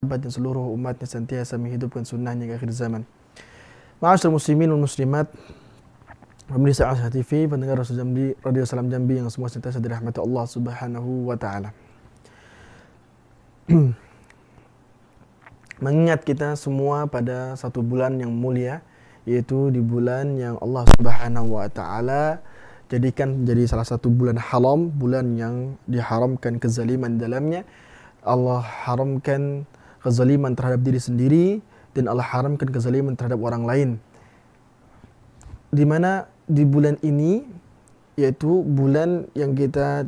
dan seluruh umatnya senantiasa menghidupkan sunnahnya ke akhir zaman. Ma'asyiral muslimin wal muslimat, pemirsa Al TV, pendengar Radio Salam Jambi yang semua senantiasa dirahmati Allah Subhanahu wa taala. Mengingat kita semua pada satu bulan yang mulia, yaitu di bulan yang Allah Subhanahu wa taala jadikan menjadi salah satu bulan haram, bulan yang diharamkan kezaliman di dalamnya. Allah haramkan kezaliman terhadap diri sendiri dan Allah haramkan kezaliman terhadap orang lain. Di mana di bulan ini, yaitu bulan yang kita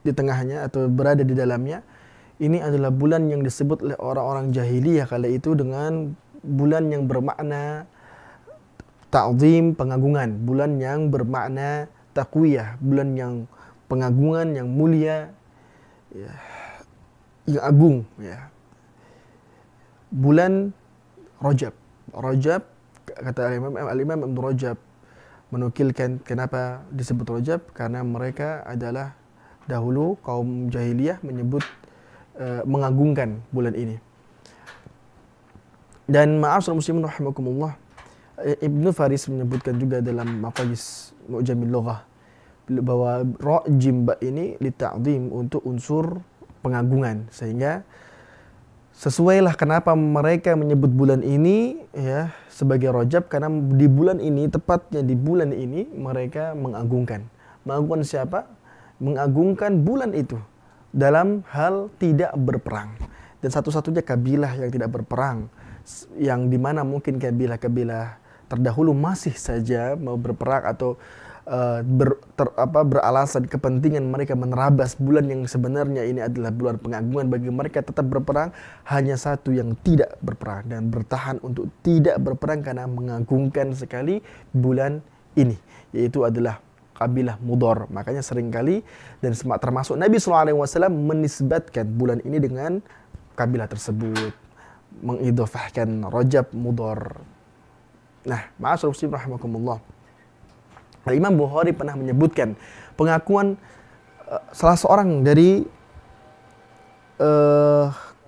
di tengahnya atau berada di dalamnya, ini adalah bulan yang disebut oleh orang-orang jahiliyah kala itu dengan bulan yang bermakna ta'zim, pengagungan, bulan yang bermakna taqwiyah, bulan yang pengagungan, yang mulia, ya, yang agung, ya. Bulan Rajab. Rajab, kata Al-Imam Ibn Rajab menukilkan kenapa disebut Rajab, karena mereka adalah dahulu kaum jahiliyah menyebut mengagungkan bulan ini. Dan ma'asyiral muslimin rahimakumullah, Ibnu Faris menyebutkan juga dalam Maqayis Mu'jamil Lughah bahwa rajim ba ini lita'zim, untuk unsur pengagungan, sehingga sesuailah kenapa mereka menyebut bulan ini ya sebagai Rajab, karena di bulan ini, tepatnya di bulan ini, mereka mengagungkan. Mengagungkan siapa? Mengagungkan bulan itu dalam hal tidak berperang. Dan satu-satunya kabilah yang tidak berperang, yang dimana mungkin kabilah-kabilah terdahulu masih saja mau berperang atau beralasan kepentingan mereka menerabas bulan yang sebenarnya ini adalah bulan pengagungan bagi mereka, tetap berperang. Hanya satu yang tidak berperang dan bertahan untuk tidak berperang karena mengagungkan sekali bulan ini, yaitu adalah kabilah Mudhar. Makanya seringkali dan termasuk Nabi SAW menisbatkan bulan ini dengan kabilah tersebut, mengidhafahkan Rajab Mudhar. Nah, ma'asyiral muslimin rahimakumullah, Imam Bukhari pernah menyebutkan pengakuan salah seorang dari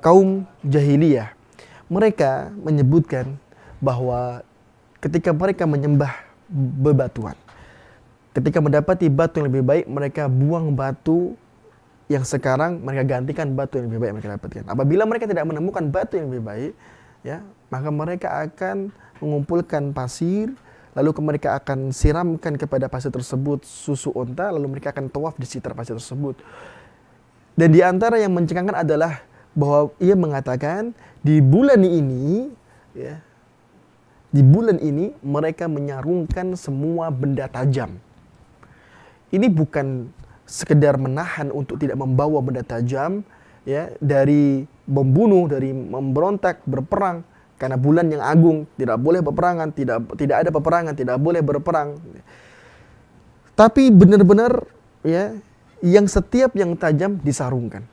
kaum jahiliyah. Mereka menyebutkan bahwa ketika mereka menyembah bebatuan, ketika mendapati batu yang lebih baik, mereka buang batu yang sekarang, mereka gantikan batu yang lebih baik mereka dapatkan. Apabila mereka tidak menemukan batu yang lebih baik, ya, maka mereka akan mengumpulkan pasir, lalu mereka akan siramkan kepada pasir tersebut susu unta, lalu mereka akan tawaf di sekitar pasir tersebut. Dan di antara yang mencengangkan adalah bahwa ia mengatakan di bulan ini, ya, di bulan ini mereka menyarungkan semua benda tajam. Ini bukan sekedar menahan untuk tidak membawa benda tajam, ya, dari membunuh, dari memberontak, berperang, karena bulan yang agung tidak boleh berperangan, tidak ada peperangan, tidak boleh berperang. Tapi benar-benar, ya, yang setiap yang tajam disarungkan.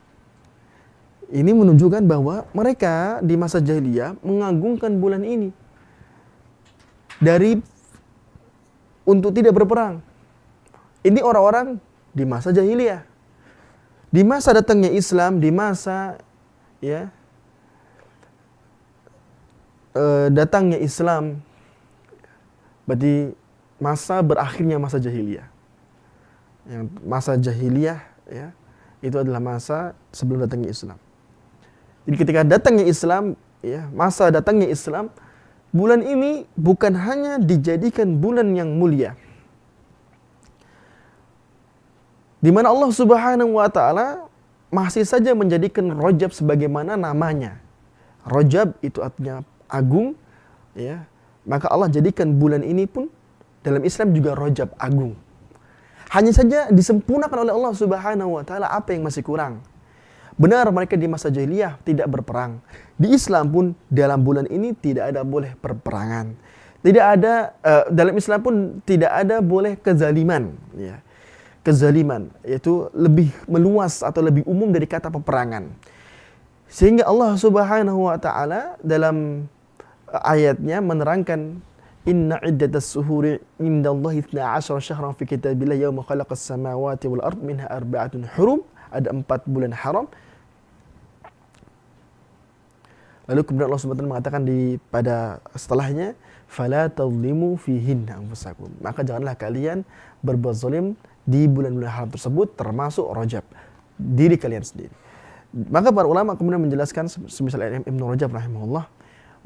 Ini menunjukkan bahwa mereka di masa jahiliyah mengagungkan bulan ini untuk tidak berperang. Ini orang-orang di masa jahiliyah. Di masa datangnya Islam, di masa, ya, datangnya Islam, berarti masa berakhirnya masa jahiliyah. Yang masa jahiliyah, ya, itu adalah masa sebelum datangnya Islam. Jadi ketika datangnya Islam, ya, masa datangnya Islam, bulan ini bukan hanya dijadikan bulan yang mulia, di mana Allah Subhanahu wa taala masih saja menjadikan Rajab sebagaimana namanya. Rajab itu artinya agung, ya. Maka Allah jadikan bulan ini pun dalam Islam juga Rajab agung. Hanya saja disempurnakan oleh Allah Subhanahu wa taala apa yang masih kurang. Benar mereka di masa jahiliyah tidak berperang. Di Islam pun dalam bulan ini tidak ada boleh perperangan. Tidak ada dalam Islam pun tidak ada boleh kezaliman, ya. Kezaliman yaitu lebih meluas atau lebih umum dari kata peperangan. Sehingga Allah Subhanahu wa taala dalam ayatnya menerangkan, inna iddatas suhuri indallahi 12 syahran fi kitabillah yauma khalaqas samawati wal ard minha arba'atun hurum. Ada 4 bulan haram. Lalu kemudian Allah Subhanahu wa taala mengatakan pada setelahnya, fala tadhlimu fihinna anfusakum. Maka janganlah kalian berbuat zalim di bulan-bulan haram tersebut, termasuk Rajab, diri kalian sendiri. Maka para ulama kemudian menjelaskan, semisal Ibnu Rajab rahimahullah,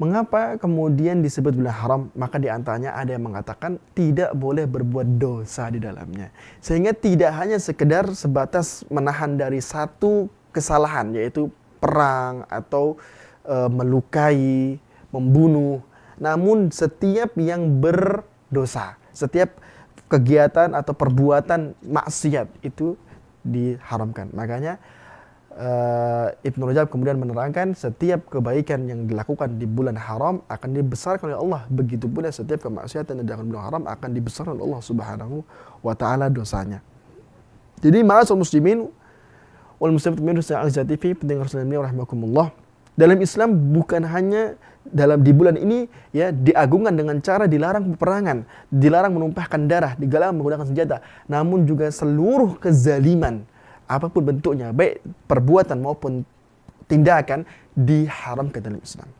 mengapa kemudian disebut bulan haram. Maka di antaranya ada yang mengatakan tidak boleh berbuat dosa di dalamnya, sehingga tidak hanya sekedar sebatas menahan dari satu kesalahan, yaitu perang atau melukai, membunuh. Namun setiap yang berdosa, setiap kegiatan atau perbuatan maksiat itu diharamkan. Makanya Ibnu Rajab kemudian menerangkan setiap kebaikan yang dilakukan di bulan haram akan dibesarkan oleh Allah. Begitu pula setiap kemaksiatan yang dilakukan di bulan haram akan dibesarkan oleh Allah Subhanahu wa taala dosanya. Jadi ma'asyiral muslimin wal muslimat pemirsa Al-Jazair TV, pendengar sekalian rahimakumullah. Dalam Islam bukan hanya di bulan ini ya diagungkan dengan cara dilarang peperangan, dilarang menumpahkan darah, dilarang menggunakan senjata, namun juga seluruh kezaliman apapun bentuknya, baik perbuatan maupun tindakan, diharamkan dalam Islam.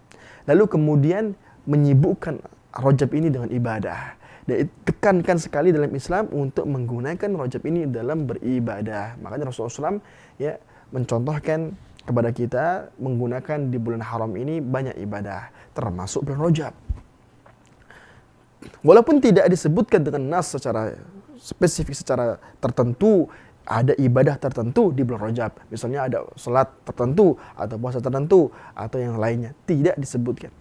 Lalu kemudian menyibukkan Rajab ini dengan ibadah. Dan tekankan sekali dalam Islam untuk menggunakan Rajab ini dalam beribadah. Makanya Rasulullah SAW ya mencontohkan kepada kita menggunakan di bulan haram ini banyak ibadah, termasuk bulan Rajab. Walaupun tidak disebutkan dengan nas secara spesifik, secara tertentu, ada ibadah tertentu di bulan Rajab. Misalnya ada salat tertentu, atau puasa tertentu, atau yang lainnya. Tidak disebutkan.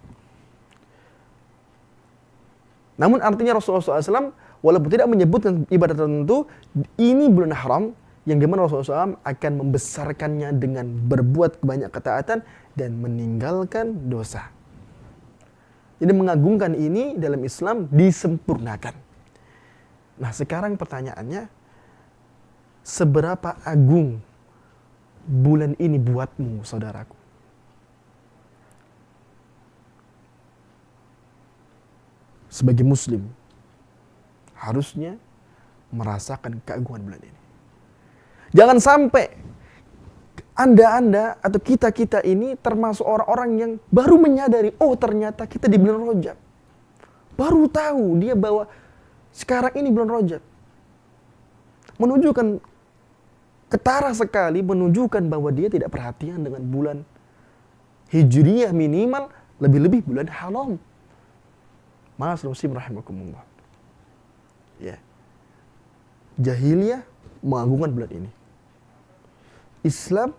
Namun artinya Rasulullah SAW, walaupun tidak menyebutkan ibadah tertentu, ini bulan haram, yang dimana Rasulullah SAW akan membesarkannya dengan berbuat banyak ketaatan dan meninggalkan dosa. Jadi mengagungkan ini dalam Islam disempurnakan. Nah sekarang pertanyaannya, seberapa agung bulan ini buatmu, saudaraku? Sebagai muslim, harusnya merasakan keagungan bulan ini. Jangan sampai Anda atau kita ini termasuk orang-orang yang baru menyadari, oh ternyata kita di bulan Rajab. Baru tahu dia bahwa sekarang ini bulan Rajab. Menunjukkan ketara sekali, menunjukkan bahwa dia tidak perhatian dengan bulan Hijriyah minimal, lebih-lebih bulan haram. Ma'asyiral muslimin rahimakumullah. Ya. Jahiliyah mengagungkan bulan ini. Islam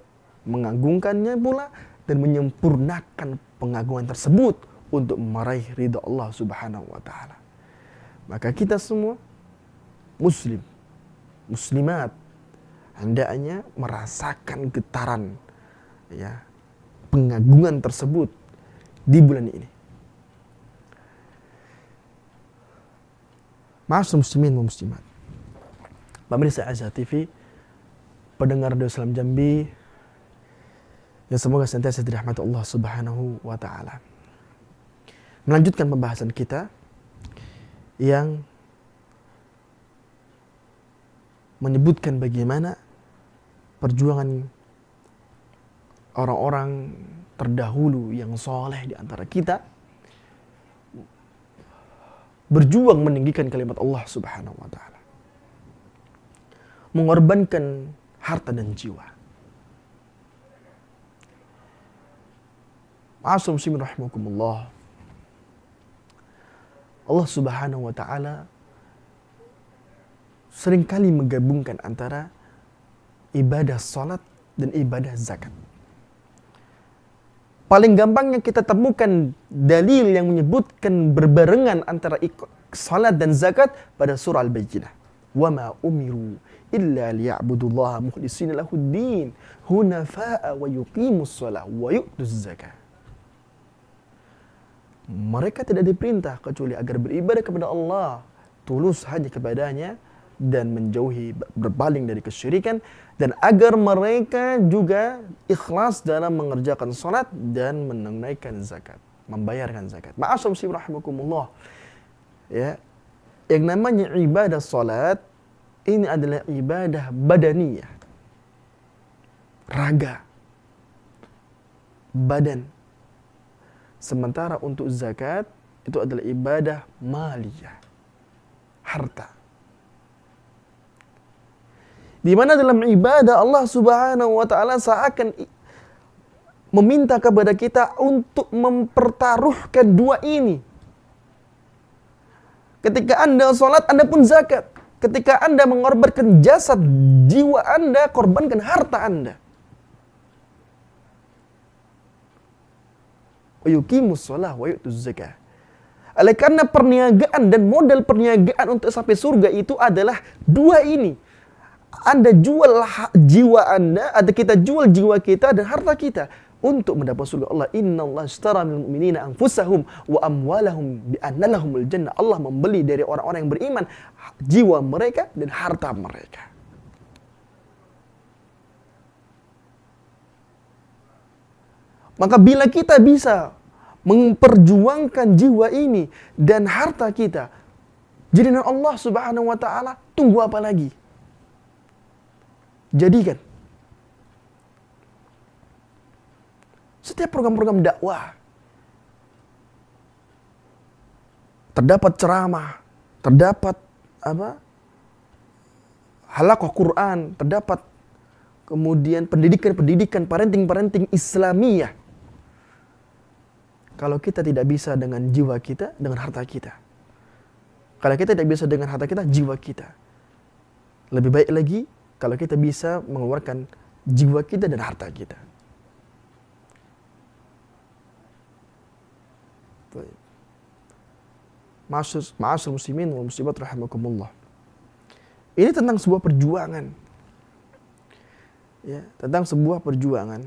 mengagungkannya pula dan menyempurnakan pengagungan tersebut untuk meraih ridha Allah Subhanahu wa taala. Maka kita semua muslim, muslimat hendaknya merasakan getaran ya pengagungan tersebut di bulan ini. Ma'asyiral muslimin wa muslimat. Pemirsa Al-Jazair TV, pendengar Radio Islam Jambi, yang semoga senantiasa dirahmati Allah Subhanahu wa taala. Melanjutkan pembahasan kita yang menyebutkan bagaimana perjuangan orang-orang terdahulu yang soleh di antara kita berjuang meninggikan kalimat Allah Subhanahu wa taala. Mengorbankan harta dan jiwa. Ma'asyiral muslimin rahimakumullah. Allah Subhanahu wa taala seringkali menggabungkan antara ibadah salat dan ibadah zakat. Paling gampangnya kita temukan dalil yang menyebutkan berbarengan antara salat dan zakat pada surah Al-Bayyinah. Wa ma umiru illa liya'budullaha mukhlishina lahuddin hunafa'a wa yuqimus shalah wa yu'tuz zakah. Mereka tidak diperintah kecuali agar beribadah kepada Allah tulus hanya kepadanya dan menjauhi berpaling dari kesyirikan, dan agar mereka juga ikhlas dalam mengerjakan salat dan menunaikan zakat, membayarkan zakat. Ma'asyiral muslimin rahimakumullah. Ya, yang namanya ibadah salat ini adalah ibadah badaniyah. Raga, badan. Sementara untuk zakat itu adalah ibadah maliyah, harta. Di mana dalam ibadah Allah Subhanahu wa taala seakan meminta kepada kita untuk mempertaruhkan dua ini. Ketika Anda sholat, Anda pun zakat. Ketika Anda mengorbankan jasad, jiwa Anda, korbankan harta Anda. Wa yuqimus shalah wa yu'tuz zakah. Oleh karena perniagaan dan modal perniagaan untuk sampai surga itu adalah dua ini. Anda jual jiwa Anda, atau kita jual jiwa kita dan harta kita untuk mendapat surga Allah. Innallaha ashtara minal mu'minina anfusahum wa amwalahum bi anna lahumul jannah. Allah membeli dari orang-orang yang beriman jiwa mereka dan harta mereka. Maka bila kita bisa memperjuangkan jiwa ini dan harta kita jadi dengan Allah Subhanahu wa taala, tunggu apa lagi? Jadikan setiap program-program dakwah, terdapat ceramah, terdapat halaqah Quran, terdapat kemudian pendidikan parenting Islamiyah. Kalau kita tidak bisa dengan jiwa kita, dengan harta kita. Kalau kita tidak bisa dengan harta kita, jiwa kita. Lebih baik lagi kalau kita bisa mengeluarkan jiwa kita dan harta kita. Ma'asyar muslimin wal muslimat rahimakumullah. Ini tentang sebuah perjuangan. Ya, tentang sebuah perjuangan.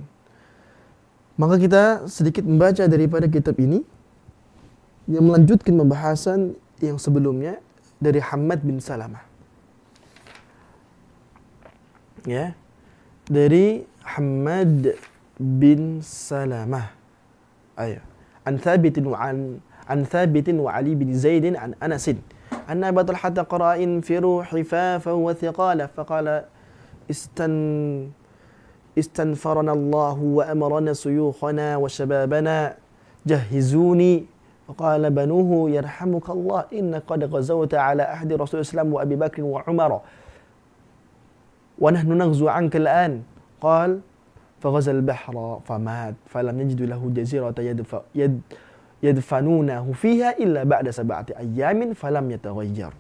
Maka kita sedikit membaca daripada kitab ini yang melanjutkan pembahasan yang sebelumnya dari Hammad bin Salamah. Ya, dari Hammad bin Salamah. Ayo. An Thabit wa Ali bin Zaid an Anas. An Abu Talha qara infiru hifafa wa thiqala faqala استنفرنا الله وأمرنا سيوخنا وشبابنا جهزوني وقال بنوه يرحمك الله إن قد غزوت على أحد رسول الإسلام وأبي بكر وعمر ونحن نغزو عنك الآن قال فغزا البحر فمات فلم يجد له جزيرة يدفنونه فيها إلا بعد 7 أيام فلم يتغير.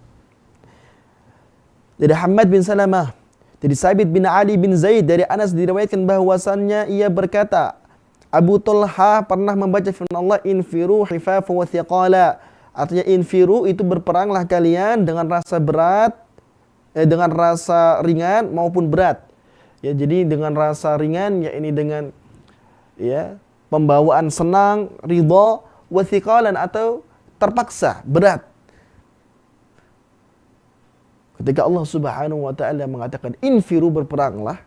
Dari Hammad bin Salamah, dari Sabit bin Ali bin Zaid, dari Anas diriwayatkan bahwasannya ia berkata, Abu Talha pernah membaca firman Allah, infiru hifafa wa thiqala. Artinya infiru itu berperanglah kalian dengan rasa berat, dengan rasa ringan maupun berat. Ya, jadi dengan rasa ringan, yakni dengan pembawaan senang, ridha, wa thiqalan atau terpaksa, berat. Ketika Allah Subhanahu wa taala mengatakan infiru, berperanglah,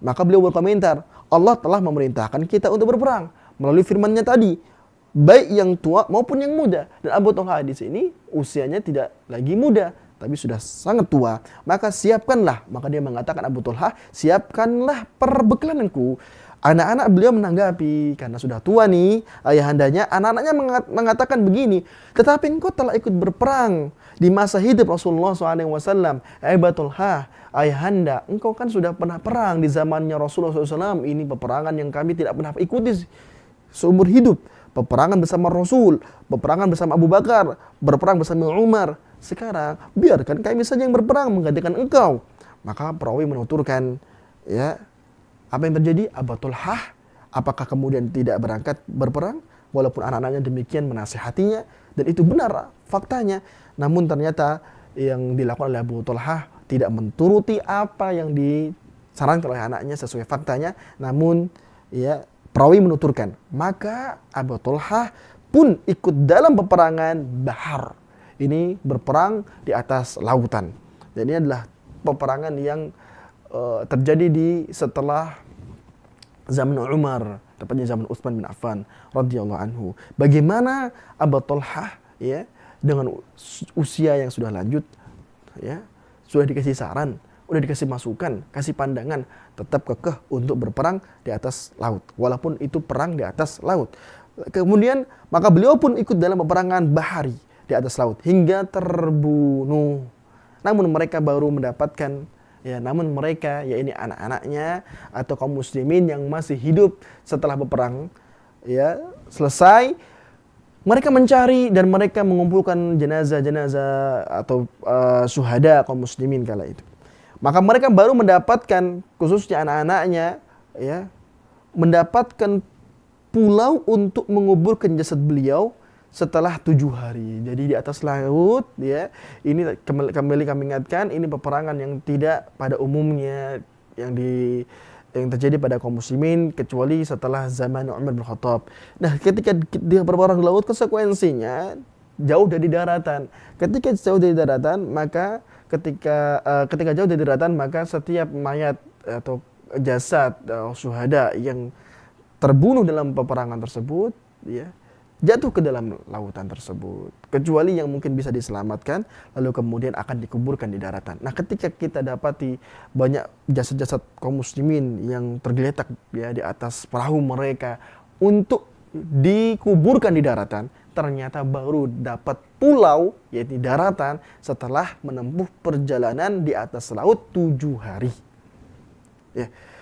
maka beliau berkomentar, Allah telah memerintahkan kita untuk berperang melalui firman-Nya tadi, baik yang tua maupun yang muda. Dan Abu Talha di sini usianya tidak lagi muda, tapi sudah sangat tua. Maka siapkanlah, maka dia mengatakan Abu Talha, siapkanlah perbekalanku. Anak-anak beliau menanggapi, karena sudah tua nih ayahandanya, anak-anaknya mengatakan begini, tetapi engkau telah ikut berperang di masa hidup Rasulullah SAW. Abu Talha, ayahanda, engkau kan sudah pernah perang di zamannya Rasulullah SAW. Ini peperangan yang kami tidak pernah ikuti seumur hidup. Peperangan bersama Rasul, peperangan bersama Abu Bakar, berperang bersama Umar. Sekarang biarkan kami saja yang berperang menggantikan engkau. Maka perawi menuturkan, apa yang terjadi? Abu Talha apakah kemudian tidak berangkat berperang? Walaupun anak-anaknya demikian menasihatinya, dan itu benar faktanya. Namun ternyata yang dilakukan oleh Abu Talha tidak menuruti apa yang disarankan oleh anaknya sesuai faktanya. Namun perawi menuturkan, maka Abu Talha pun ikut dalam peperangan Bahar. Ini berperang di atas lautan. Dan ini adalah peperangan yang terjadi setelah zaman Umar, tepatnya zaman Utsman bin Affan radhiyallahu anhu. Bagaimana Abu Talha dengan usia yang sudah lanjut, sudah dikasih saran, sudah dikasih masukan, kasih pandangan, tetap kekeh untuk berperang di atas laut, walaupun itu perang di atas laut. Kemudian maka beliau pun ikut dalam peperangan bahari di atas laut hingga terbunuh. Namun mereka baru mendapatkan namun mereka, ya ini anak-anaknya atau kaum muslimin yang masih hidup setelah peperang selesai, mereka mencari dan mereka mengumpulkan jenazah-jenazah atau syuhada kaum muslimin kala itu. Maka mereka baru mendapatkan, khususnya anak-anaknya, mendapatkan pulau untuk menguburkan jasad beliau setelah 7 hari. Jadi di atas laut, ini kembali kami ingatkan, ini peperangan yang tidak pada umumnya yang terjadi pada kaum muslimin kecuali setelah zaman Umar bin Khattab. Nah, ketika dia berperang di laut, konsekuensinya jauh dari daratan. Ketika jauh dari daratan, maka ketika jauh dari daratan, maka setiap mayat atau jasad syuhada yang terbunuh dalam peperangan tersebut, jatuh ke dalam lautan tersebut, kecuali yang mungkin bisa diselamatkan lalu kemudian akan dikuburkan di daratan. Nah, ketika kita dapati banyak jasad-jasad kaum muslimin yang tergeletak di atas perahu mereka untuk dikuburkan di daratan, ternyata baru dapat pulau, yaitu daratan, setelah menempuh perjalanan di atas laut 7 hari.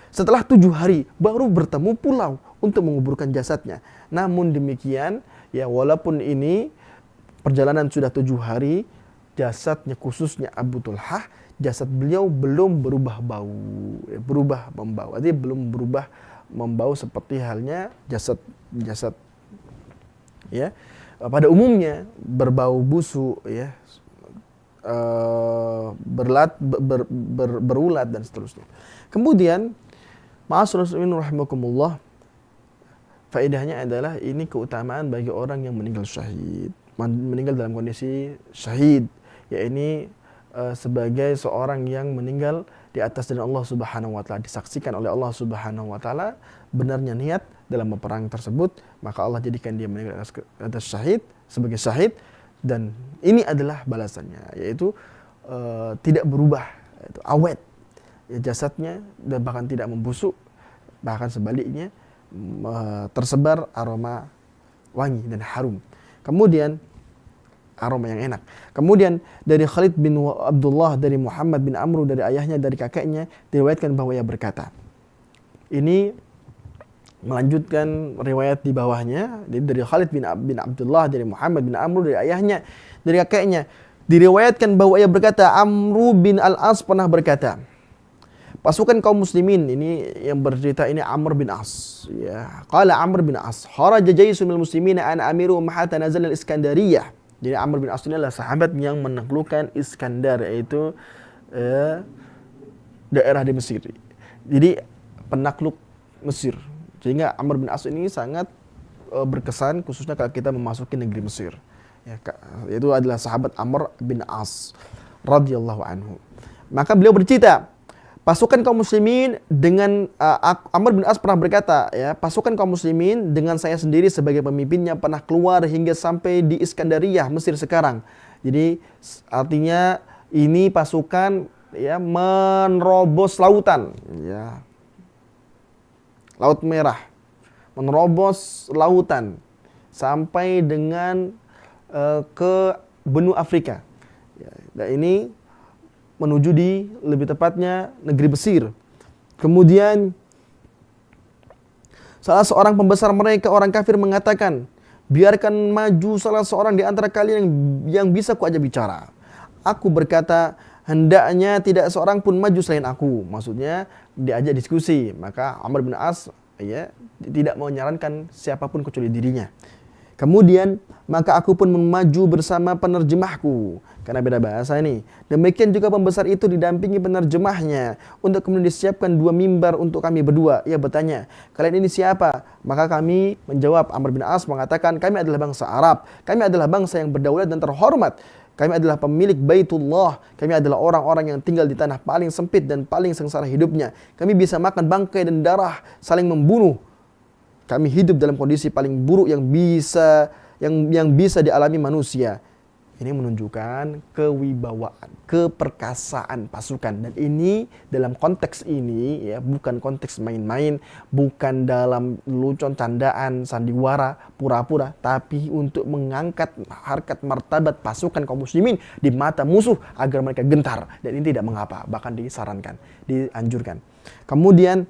Setelah 7 hari baru bertemu pulau untuk menguburkan jasadnya. Namun demikian, walaupun ini perjalanan sudah 7 hari, jasadnya, khususnya Abu Tulhah, jasad beliau belum berubah bau, berubah membau. Artinya belum berubah membau seperti halnya jasad pada umumnya berbau busuk, berulat dan seterusnya. Kemudian, ma'asyiral muslimin rahimakumullah, faedahnya adalah ini keutamaan bagi orang yang meninggal syahid, meninggal dalam kondisi syahid, ini sebagai seorang yang meninggal di atas jalan Allah Subhanahu wa taala, disaksikan oleh Allah Subhanahu wa taala benarnya niat dalam peperang tersebut, maka Allah jadikan dia meninggal atas syahid, sebagai syahid, dan ini adalah balasannya, yaitu tidak berubah, yaitu awet jasadnya, dan bahkan tidak membusuk, bahkan sebaliknya tersebar aroma wangi dan harum. Kemudian aroma yang enak. Kemudian dari Khalid bin Abdullah, dari Muhammad bin Amru, dari ayahnya, dari kakeknya, diriwayatkan bahwa ia berkata. Ini melanjutkan riwayat di bawahnya. Jadi dari Khalid bin Abdullah, dari Muhammad bin Amru, dari ayahnya, dari kakeknya, diriwayatkan bahwa ia berkata, Amru bin Al-As pernah berkata, pasukan kaum muslimin, ini yang bercerita ini Amr bin As. Qala Amr bin As, kharaja jaysun minal muslimina an amiru mahatta nazal al-Iskandariyah. Jadi Amr bin As ini adalah sahabat yang menaklukkan Iskandar, yaitu daerah di Mesir. Jadi penakluk Mesir. Sehingga Amr bin As ini sangat berkesan, khususnya kalau kita memasuki negeri Mesir. Itu adalah sahabat Amr bin As radhiyallahu anhu. Maka beliau bercerita, pasukan kaum muslimin dengan Amr bin As pernah berkata, pasukan kaum muslimin dengan saya sendiri sebagai pemimpinnya pernah keluar hingga sampai di Iskandariyah, Mesir sekarang. Jadi artinya ini pasukan menerobos lautan, Laut Merah, menerobos lautan sampai dengan ke benua Afrika. Dan ini menuju di lebih tepatnya negeri Mesir. Kemudian salah seorang pembesar mereka, orang kafir, mengatakan, biarkan maju salah seorang di antara kalian yang bisa kuajak bicara. Aku berkata, hendaknya tidak seorang pun maju selain aku. Maksudnya diajak diskusi. Maka Amr bin As tidak mau menyarankan siapapun kecuali dirinya. Kemudian maka aku pun maju bersama penerjemahku, karena beda bahasa ini. Demikian juga pembesar itu didampingi penerjemahnya. Untuk kemudian disiapkan 2 mimbar untuk kami berdua. Ia bertanya, kalian ini siapa? Maka kami menjawab, Amr bin As mengatakan, kami adalah bangsa Arab. Kami adalah bangsa yang berdaulat dan terhormat. Kami adalah pemilik Baitullah. Kami adalah orang-orang yang tinggal di tanah paling sempit dan paling sengsara hidupnya. Kami bisa makan bangkai dan darah, saling membunuh. Kami hidup dalam kondisi paling buruk yang bisa dialami manusia. Ini menunjukkan kewibawaan, keperkasaan pasukan. Dan ini dalam konteks ini ya, bukan konteks main-main, bukan dalam lucon candaan, sandiwara, pura-pura, tapi untuk mengangkat harkat martabat pasukan kaum muslimin di mata musuh agar mereka gentar. Dan ini tidak mengapa, bahkan disarankan, dianjurkan. Kemudian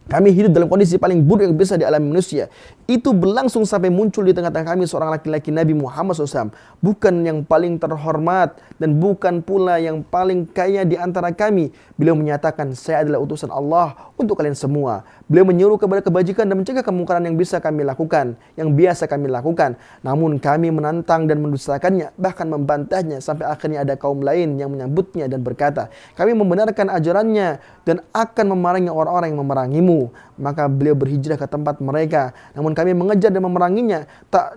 kami hidup dalam kondisi paling buruk yang bisa dialami manusia. Itu berlangsung sampai muncul di tengah-tengah kami seorang laki-laki Nabi Muhammad SAW. Bukan yang paling terhormat dan bukan pula yang paling kaya di antara kami. Beliau menyatakan, saya adalah utusan Allah untuk kalian semua. Beliau menyuruh kepada kebajikan dan mencegah kemungkaran yang bisa kami lakukan, yang biasa kami lakukan. Namun kami menantang dan mendustakannya, bahkan membantahnya sampai akhirnya ada kaum lain yang menyambutnya dan berkata, kami membenarkan ajarannya dan akan memerangi orang-orang yang memerangimu. Maka beliau berhijrah ke tempat mereka. Namun kami mengejar dan memeranginya. Tak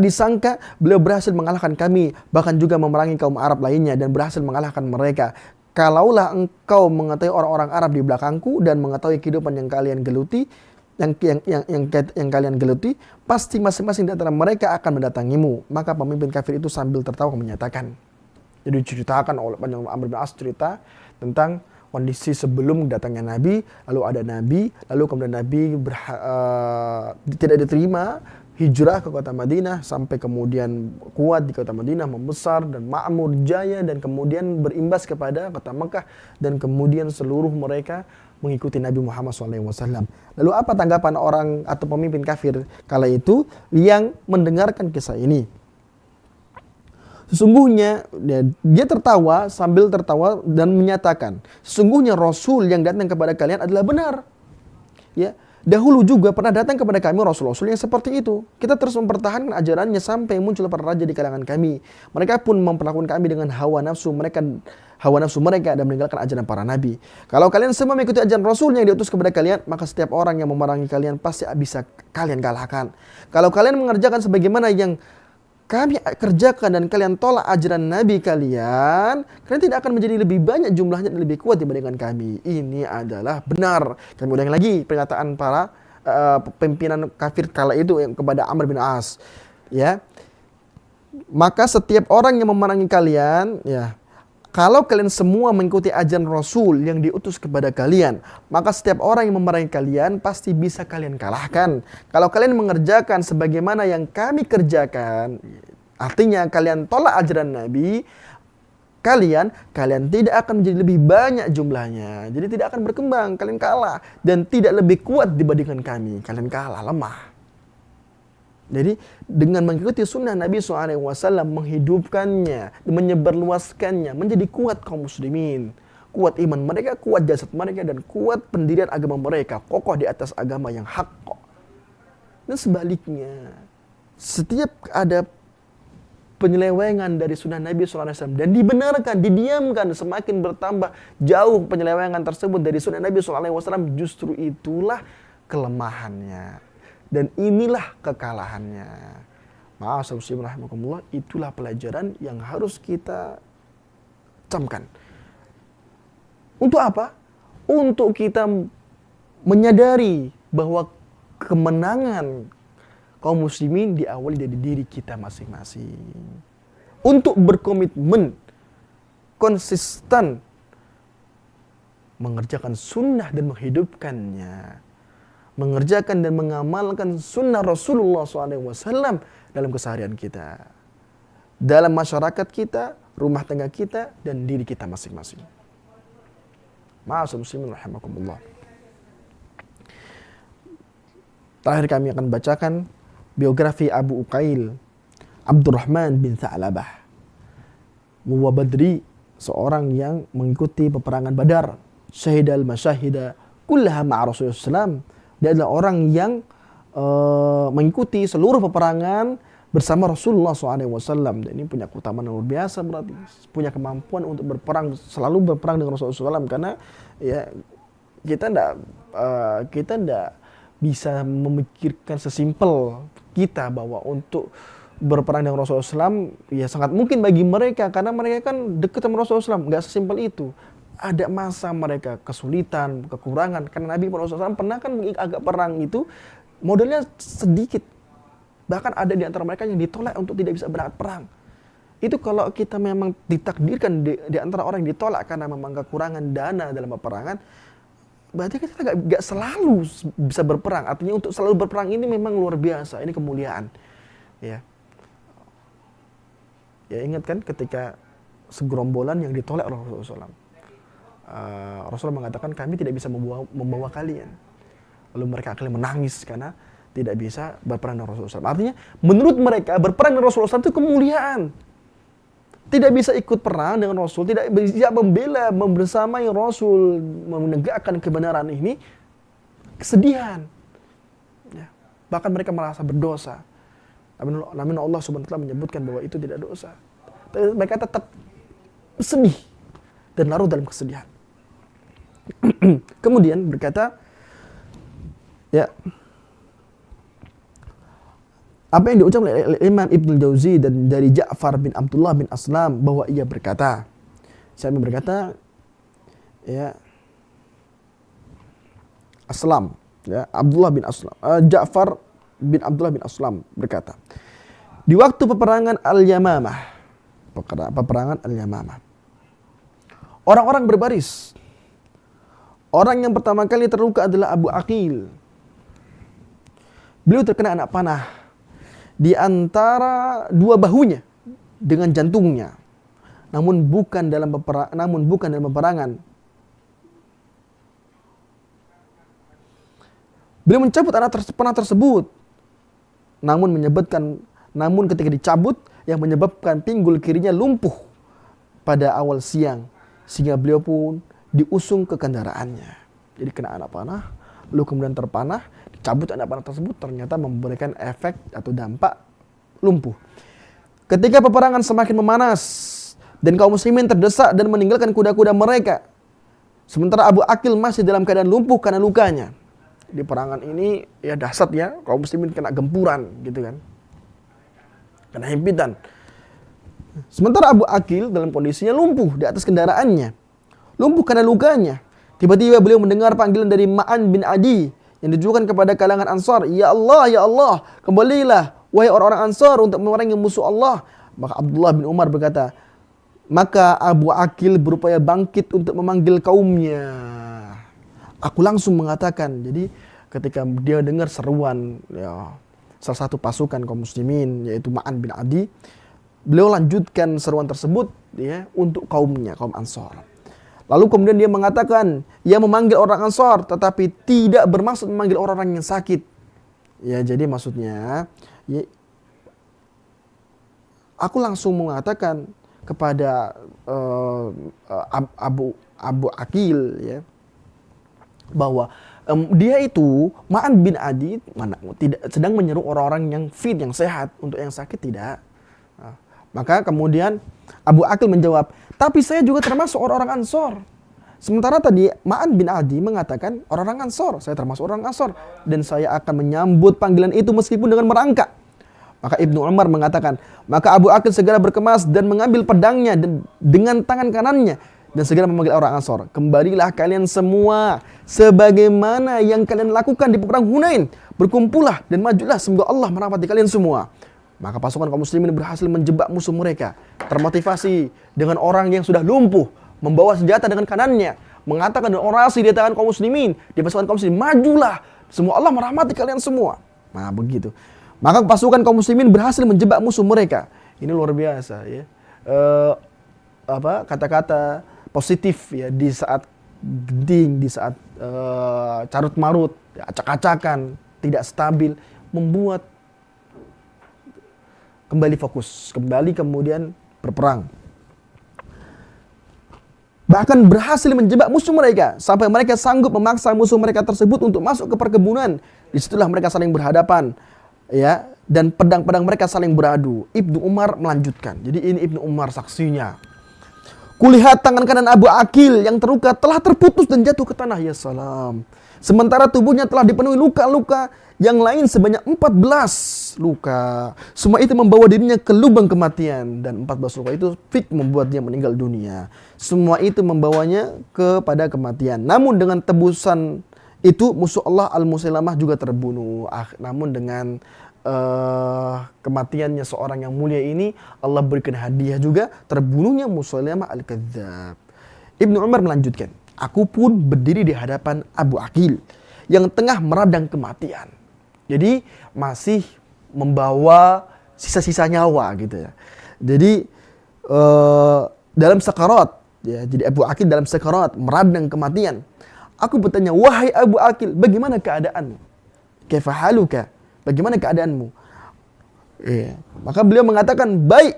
disangka beliau berhasil mengalahkan kami. Bahkan juga memerangi kaum Arab lainnya dan berhasil mengalahkan mereka. Kalaulah engkau mengetahui orang-orang Arab di belakangku dan mengetahui kehidupan yang kalian geluti, yang kalian geluti, pasti masing-masing di antara mereka akan mendatangimu. Maka pemimpin kafir itu sambil tertawa menyatakan. Jadi diceritakan oleh Amr bin As, cerita tentang kondisi sebelum datangnya Nabi, lalu ada Nabi, lalu kemudian Nabi tidak diterima, hijrah ke kota Madinah, sampai kemudian kuat di kota Madinah, membesar dan makmur jaya, dan kemudian berimbas kepada kota Mekah, dan kemudian seluruh mereka mengikuti Nabi Muhammad SAW. Lalu apa tanggapan orang atau pemimpin kafir kala itu yang mendengarkan kisah ini? Sesungguhnya dia tertawa sambil tertawa dan menyatakan, sesungguhnya Rasul yang datang kepada kalian adalah benar. Ya, dahulu juga pernah datang kepada kami Rasul-Rasul yang seperti itu. Kita terus mempertahankan ajarannya sampai muncul para raja di kalangan kami. Mereka pun memperlakukan kami dengan hawa nafsu mereka dan meninggalkan ajaran para nabi. Kalau kalian semua mengikuti ajaran Rasul yang diutus kepada kalian, maka setiap orang yang memerangi kalian pasti bisa kalian kalahkan. Kalau kalian mengerjakan sebagaimana yang kami kerjakan dan kalian tolak ajaran Nabi kalian tidak akan menjadi lebih banyak jumlahnya dan lebih kuat dibandingkan kami. Ini adalah benar. Kami ulangi lagi pernyataan para pimpinan kafir kala itu kepada Amr bin As. Ya, maka setiap orang yang memerangi kalian, ya, kalau kalian semua mengikuti ajaran Rasul yang diutus kepada kalian, maka setiap orang yang memerangi kalian pasti bisa kalian kalahkan. Kalau kalian mengerjakan sebagaimana yang kami kerjakan, artinya kalian tolak ajaran Nabi, kalian tidak akan menjadi lebih banyak jumlahnya. Jadi tidak akan berkembang, kalian kalah. Dan tidak lebih kuat dibandingkan kami, kalian kalah, lemah. Jadi dengan mengikuti sunnah Nabi SAW, menghidupkannya, menyebarluaskannya, menjadi kuat kaum muslimin. Kuat iman mereka, kuat jasad mereka, dan kuat pendirian agama mereka. Kokoh di atas agama yang hak. Dan sebaliknya, setiap ada penyelewengan dari sunnah Nabi SAW dan dibenarkan, didiamkan, semakin bertambah jauh penyelewengan tersebut dari sunnah Nabi SAW, justru itulah kelemahannya. Dan inilah kekalahannya. Ma'asyiral itulah pelajaran yang harus kita camkan. Untuk apa? Untuk kita menyadari bahwa kemenangan kaum muslimin diawali dari diri kita masing-masing. Untuk berkomitmen, konsisten, mengerjakan sunnah dan menghidupkannya. Mengerjakan dan mengamalkan sunnah Rasulullah SAW dalam keseharian kita, dalam masyarakat kita, rumah tangga kita, dan diri kita masing-masing. Ma'asyiral muslimin rahimakumullah. Terakhir kami akan bacakan biografi Abu Uqail Abdurrahman bin Tha'labah wa Badri, seorang yang mengikuti peperangan Badar, syahidal masyahida kullaha ma'a Rasulullah SAW. Dia adalah orang yang mengikuti seluruh peperangan bersama Rasulullah SAW. Dan ini punya keutamaan luar biasa, berarti punya kemampuan untuk berperang, selalu berperang dengan Rasulullah SAW. Karena ya kita tidak bisa memikirkan sesimpel kita bahwa untuk berperang dengan Rasulullah SAW ya sangat mungkin bagi mereka, karena mereka kan dekat sama Rasulullah SAW. Nggak sesimpel itu. Ada masa mereka kesulitan, kekurangan. Karena Nabi SAW pernah kan agak perang itu modalnya sedikit. Bahkan ada di antara mereka yang ditolak untuk tidak bisa berangkat perang. Itu kalau kita memang ditakdirkan di antara orang yang ditolak karena memang kekurangan dana dalam peperangan, berarti kita gak selalu bisa berperang. Artinya untuk selalu berperang ini memang luar biasa. Ini kemuliaan. Ya, ingat kan ketika segerombolan yang ditolak oleh Rasulullah SAW. Rasulullah mengatakan kami tidak bisa membawa kalian. Lalu mereka akhirnya menangis karena tidak bisa berperang dengan Rasulullah SAW. Artinya menurut mereka berperang dengan Rasulullah SAW itu kemuliaan. Tidak bisa ikut perang dengan Rasul, tidak bisa membela, membersamai Rasul, menegakkan kebenaran ini, kesedihan. Ya. Bahkan mereka merasa berdosa. Namun Allah Subhanahu wa taala menyebutkan bahwa itu tidak dosa. Tapi mereka tetap sedih dan larut dalam kesedihan. Kemudian berkata, ya, apa yang diucapkan oleh Imam Ibnu Jauzi dan dari Ja'far bin Abdullah bin Aslam bahwa ia berkata, siapa yang berkata, ya, Aslam, ya, Abdullah bin Aslam, Ja'far bin Abdullah bin Aslam berkata, di waktu peperangan Al-Yamamah, orang-orang berbaris. Orang yang pertama kali terluka adalah Abu Aqil. Beliau terkena anak panah di antara dua bahunya dengan jantungnya. Namun bukan dalam peperangan. Beliau mencabut anak panah tersebut. Namun ketika dicabut yang menyebabkan pinggul kirinya lumpuh pada awal siang, sehingga beliau pun diusung ke kendaraannya. Jadi kena anak panah, lalu kemudian terpanah, dicabut anak panah tersebut, ternyata memberikan efek atau dampak lumpuh. Ketika peperangan semakin memanas dan kaum muslimin terdesak dan meninggalkan kuda-kuda mereka, sementara Abu Aqil masih dalam keadaan lumpuh karena lukanya. Di perangan ini ya dahsyat ya, kaum muslimin kena gempuran gitu kan, kena himpitan. Sementara Abu Aqil dalam kondisinya lumpuh di atas kendaraannya, lumpuh karena lukanya. Tiba-tiba beliau mendengar panggilan dari Ma'an bin Adi yang ditujukan kepada kalangan Ansar. Ya Allah, kembalilah wahai orang-orang Ansar untuk memerangi musuh Allah. Maka Abdullah bin Umar berkata, maka Abu Aqil berupaya bangkit untuk memanggil kaumnya. Aku langsung mengatakan, jadi ketika dia dengar seruan ya, salah satu pasukan kaum muslimin yaitu Ma'an bin Adi, beliau lanjutkan seruan tersebut ya untuk kaumnya, kaum Ansar. Lalu kemudian dia mengatakan, ia memanggil orang Ansar tetapi tidak bermaksud memanggil orang-orang yang sakit. Ya, jadi maksudnya ya, aku langsung mengatakan kepada Abu Aqil ya, bahwa dia itu Ma'an bin Adi tidak sedang menyeru orang-orang yang fit, yang sehat. Untuk yang sakit tidak. Nah, maka kemudian Abu Aqil menjawab, tapi saya juga termasuk orang-orang Ansor. Sementara tadi Ma'an bin Adi mengatakan orang-orang Ansor, saya termasuk orang Ansor dan saya akan menyambut panggilan itu meskipun dengan merangkak. Maka Ibnu Umar mengatakan, maka Abu Aqil segera berkemas dan mengambil pedangnya dengan tangan kanannya dan segera memanggil orang Ansor. Kembalilah kalian semua sebagaimana yang kalian lakukan di peperang Hunain. Berkumpullah dan majulah, semoga Allah merahmati kalian semua. Maka pasukan kaum muslimin berhasil menjebak musuh mereka. Termotivasi dengan orang yang sudah lumpuh, membawa senjata dengan kanannya, mengatakan dengan orasi di tangan kaum muslimin, di pasukan kaum muslimin, majulah, semua Allah merahmati kalian semua. Nah begitu. Maka pasukan kaum muslimin berhasil menjebak musuh mereka. Ini luar biasa ya. Kata-kata positif ya di saat genting, di saat carut marut, acak-acakan, tidak stabil, membuat kembali fokus, kembali kemudian berperang. Bahkan berhasil menjebak musuh mereka sampai mereka sanggup memaksa musuh mereka tersebut untuk masuk ke perkebunan. Disitulah mereka saling berhadapan, ya, dan pedang-pedang mereka saling beradu. Ibnu Umar melanjutkan. Jadi ini Ibnu Umar saksinya. Kulihat tangan kanan Abu Aqil yang terluka telah terputus dan jatuh ke tanah. Ya salam. Sementara tubuhnya telah dipenuhi luka-luka yang lain sebanyak 14 luka. Semua itu membawa dirinya ke lubang kematian. Dan 14 luka itu fik membuat dia meninggal dunia. Semua itu membawanya kepada kematian. Namun dengan tebusan itu musuh Allah Al-Musailamah juga terbunuh. Namun dengan kematiannya seorang yang mulia ini, Allah berikan hadiah juga terbunuhnya Musailamah Al-Kadzdzab. Ibnu Umar melanjutkan, aku pun berdiri di hadapan Abu Aqil yang tengah meradang kematian. Jadi masih membawa sisa-sisa nyawa gitu ya. Jadi dalam sakarat ya, jadi Abu Aqil dalam sakarat meradang kematian. Aku bertanya, wahai Abu Aqil, bagaimana keadaanmu? Kaifa haluka? Bagaimana keadaanmu? Ya. Maka beliau mengatakan, baik.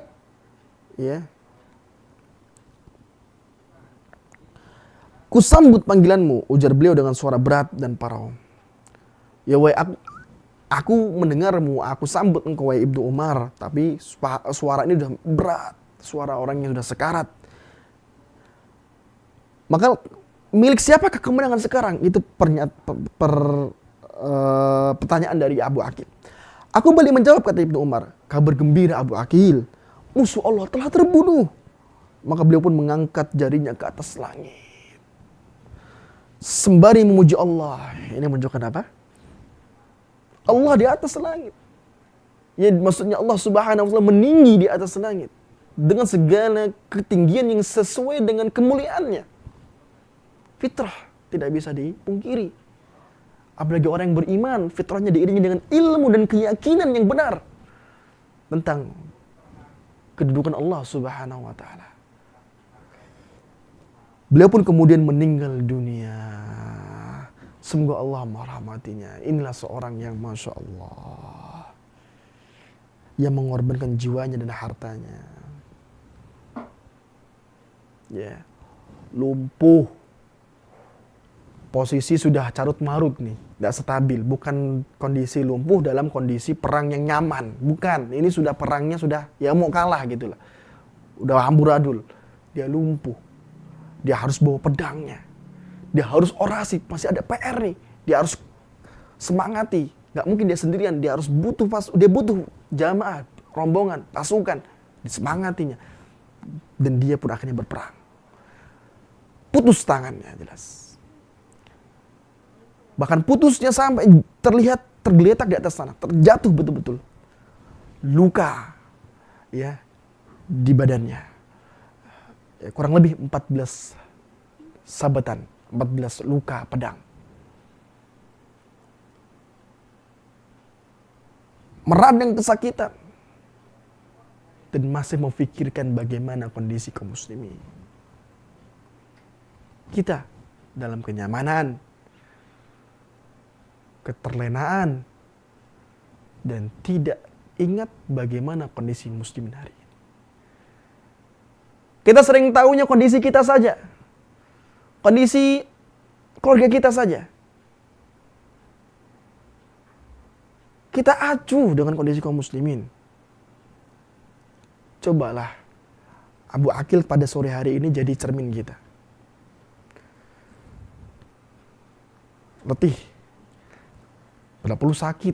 Ya. Kusambut panggilanmu, ujar beliau dengan suara berat dan parau. Ya wahai aku mendengarmu, aku sambut engkau wahai Ibnu Umar. Tapi suara ini sudah berat. Suara orang yang sudah sekarat. Maka milik siapakah kemenangan sekarang? Itu pertanyaan dari Abu Aqil. Aku balik menjawab, kata Ibnu Umar, kabar gembira Abu Aqil, musuh Allah telah terbunuh. Maka beliau pun mengangkat jarinya ke atas langit sembari memuji Allah. Ini menunjukkan apa? Allah di atas langit. Ya, maksudnya Allah Subhanahu wa taala meninggi di atas langit dengan segala ketinggian yang sesuai dengan kemuliaannya. Fitrah tidak bisa dipungkiri. Apalagi orang yang beriman, fitrahnya diiringi dengan ilmu dan keyakinan yang benar tentang kedudukan Allah Subhanahu wa taala. Beliau pun kemudian meninggal dunia. Semoga Allah merahmatinya. Inilah seorang yang Masya Allah, yang mengorbankan jiwanya dan hartanya. Ya, lumpuh. Posisi sudah carut marut nih, tidak stabil. Bukan kondisi lumpuh dalam kondisi perang yang nyaman. Bukan, ini sudah perangnya sudah ya mau kalah gitu lah. Udah amburadul. Dia lumpuh. Dia harus bawa pedangnya. Dia harus orasi, masih ada PR nih. Dia harus semangati. Gak mungkin dia sendirian, dia butuh jamaah, rombongan, pasukan. Disemangatinya. Dan dia pun akhirnya berperang. Putus tangannya jelas. Bahkan putusnya sampai tergeletak di atas tanah, terjatuh betul-betul. Luka ya di badannya. Ya, kurang lebih 14 sabatan, 14 luka pedang. Meradang kesakitan dan masih memikirkan bagaimana kondisi kaum muslimin. Kita dalam kenyamanan, keterlenaan, dan tidak ingat bagaimana kondisi muslimin hari ini. Kita sering tahunya kondisi kita saja. Kondisi keluarga kita saja. Kita acuh dengan kondisi kaum muslimin. Cobalah Abu Aqil pada sore hari ini jadi cermin kita. Letih. Bila perlu sakit,